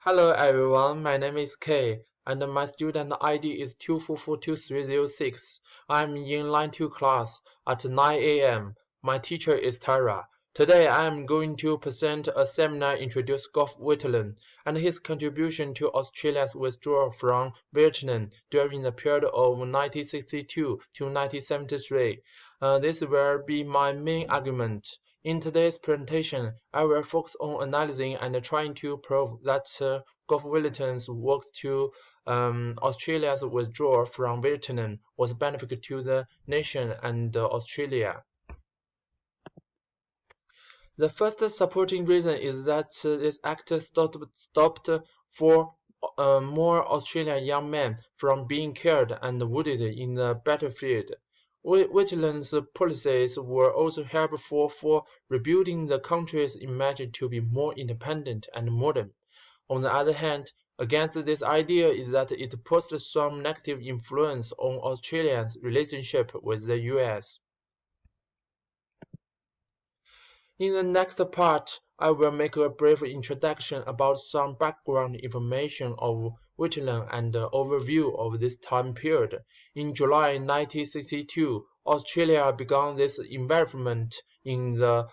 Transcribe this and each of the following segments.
Hello everyone, my name is Kay, and my student ID is 2442306. I'm in Line 2 class at 9 a.m. My teacher is Tara. Today I am going to present a seminar introduce Gough Whitlam and his contribution to Australia's withdrawal from Vietnam during the period of 1962 to 1973. This will be my main argument. In today's presentation, I will focus on analyzing and trying to prove that Gough Whitlam's work to Australia's withdrawal from Vietnam was beneficial to the nation and Australia. The first supporting reason is that this act stopped for more Australian young men from being killed and wounded in the battlefield. Whitlam's policies were also helpful for rebuilding the country's image to be more independent and modern. On the other hand, against this idea is that it posed some negative influence on Australia's relationship with the US. In the next part, I will make a brief introduction about some background information of Whitlam and an overview of this time period. In July 1962, Australia began this involvement in the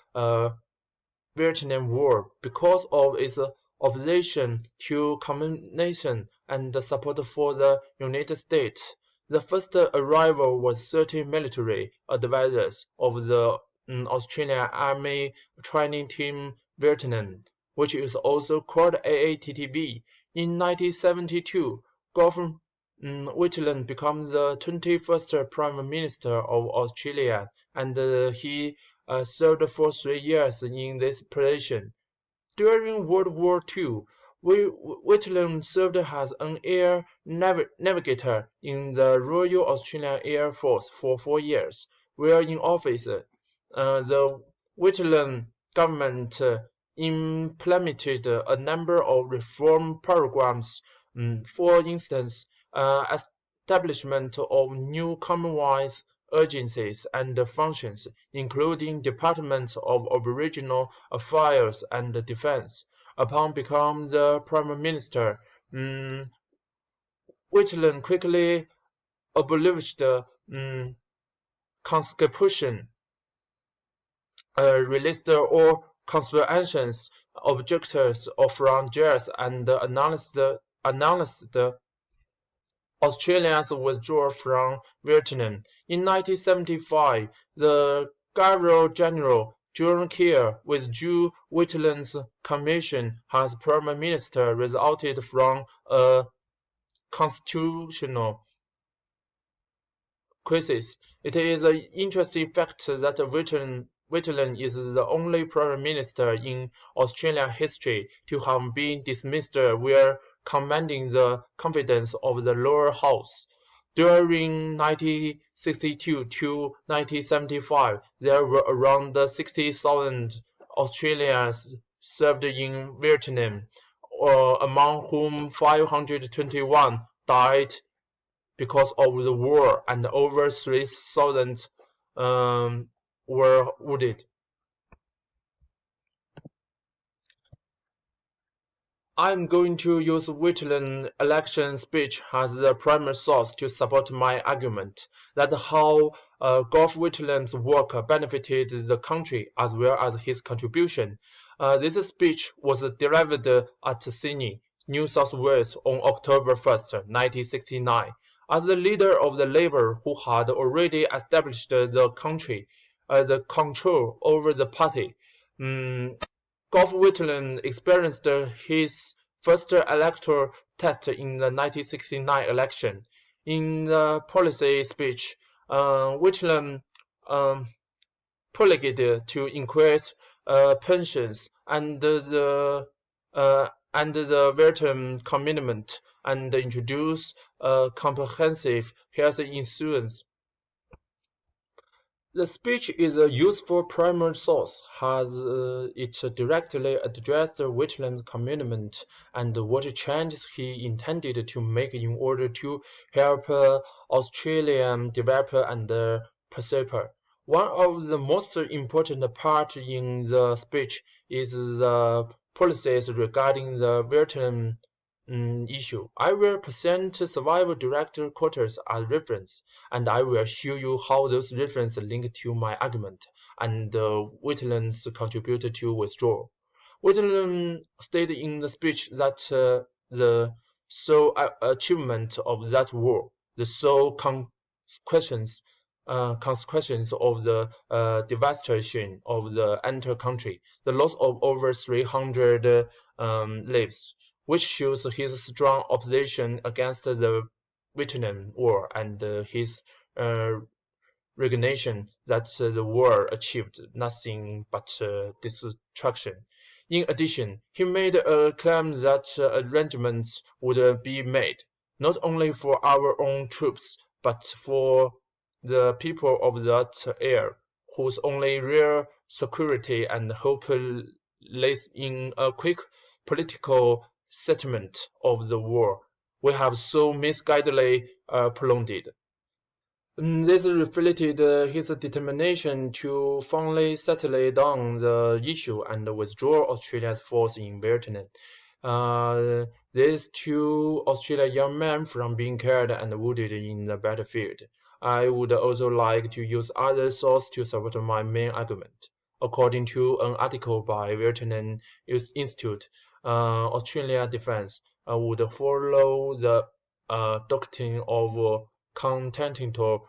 Vietnam War because of its opposition to communism and support for the United States. The first arrival was 30 military advisors of the Australian Army Training Team Vietnam, which is also called AATTB. In 1972, Gough Whitlam becomes the 21st Prime Minister of Australia, and he served for 3 years in this position. During World War II, Whitlam served as an air navigator in the Royal Australian Air Force for 4 years. While in office, the Whitlam government implemented a number of reform programs. For instance, establishment of new Commonwealth agencies and functions, including Departments of Aboriginal Affairs and Defence. Upon becoming the Prime Minister, Whitlam quickly abolished conscription, released all conscientious objectors from jails, and announced Australia's withdrawal from Vietnam. In 1975, the Governor-General John Keir withdrew Whitlam's commission as Prime Minister, resulting from a constitutional crisis. It is an interesting fact that Whitlam is the only Prime Minister in Australian history to have been dismissed while commanding the confidence of the lower house. During 1962 to 1975, there were around 60,000 Australians served in Vietnam, among whom 521 died because of the war, and over 3,000 were wounded. I'm going to use Whitlam's election speech as the primary source to support my argument that how Gough Whitlam's work benefited the country as well as his contribution. This speech was delivered at Sydney, New South Wales on October 1st, 1969. As the leader of the Labour who had already established the country, the control over the party, Gough Whitlam experienced his first electoral test in the 1969 election. In the policy speech, Whitlam pledged to increase pensions and the Vietnam commitment and introduce comprehensive health insurance. The speech is a useful primary source as it directly addressed Whitlam's commitment and what changes he intended to make in order to help Australia develop and prosper. One of the most important parts in the speech is the policies regarding the Vietnam issue. I will present survival director quotes as reference, and I will show you how those references link to my argument and Whitlam's contributed to withdrawal. Whitlam stated in the speech that the sole achievement of that war, the sole consequences of the devastation of the entire country, the loss of over 300 lives, which shows his strong opposition against the Vietnam War and his resignation that the war achieved nothing but destruction. In addition, he made a claim that arrangements would be made, not only for our own troops, but for the people of that area, whose only real security and hope lays in a quick political settlement of the war we have so misguidedly prolonged. This reflected his determination to finally settle down the issue and withdraw Australia's force in Vietnam. These two Australian young men from being killed and wounded in the battlefield. I would also like to use other sources to support my main argument. According to an article by Vietnam Institute, Australia defense would follow the doctrine of continental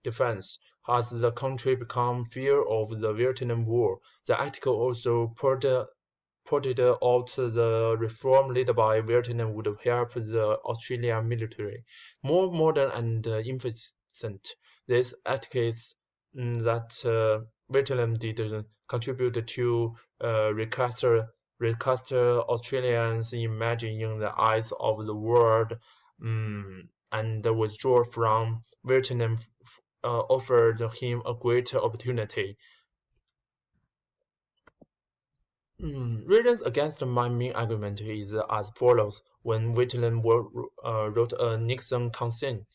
defense as the country became fear of the Vietnam War. The article also pointed out the reform led by Vietnam would help the Australian military more modern and efficient. This indicates that Vietnam did contribute to recast Australians' image in the eyes of the world, and withdrawal from Vietnam offered him a great opportunity. Reasons against my main argument is as follows. When Vietnam wrote a Nixon concern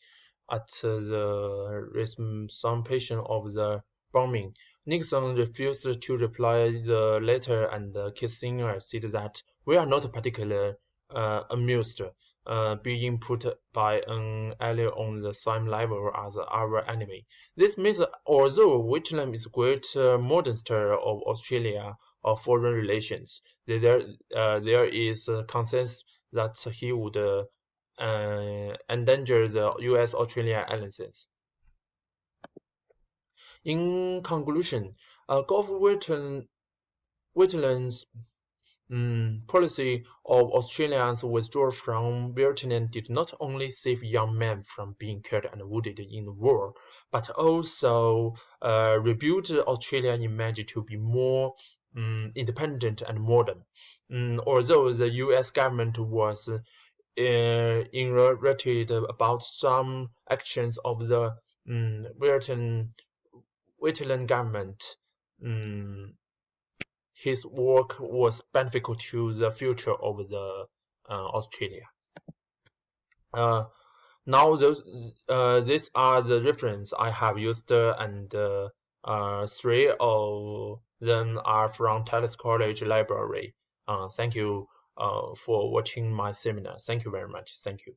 at the resumption of the bombing, Nixon refused to reply the letter, and Kissinger said that we are not particularly amused being put by an ally on the same level as our enemy. This means although Vietnam is a great modernster of Australia or foreign relations, there is a consensus that he would endanger the US-Australia alliances. In conclusion, Gulf Vietnam's policy of Australians' withdrawal from Vietnam did not only save young men from being killed and wounded in the war, but also rebuilt Australia's image to be more independent and modern. Although the US government was irritated about some actions of the Vietnam government, his work was beneficial to the future of the Australia. Now these are the references I have used, and three of them are from Talis College Library. Thank you for watching my seminar. Thank you very much. Thank you.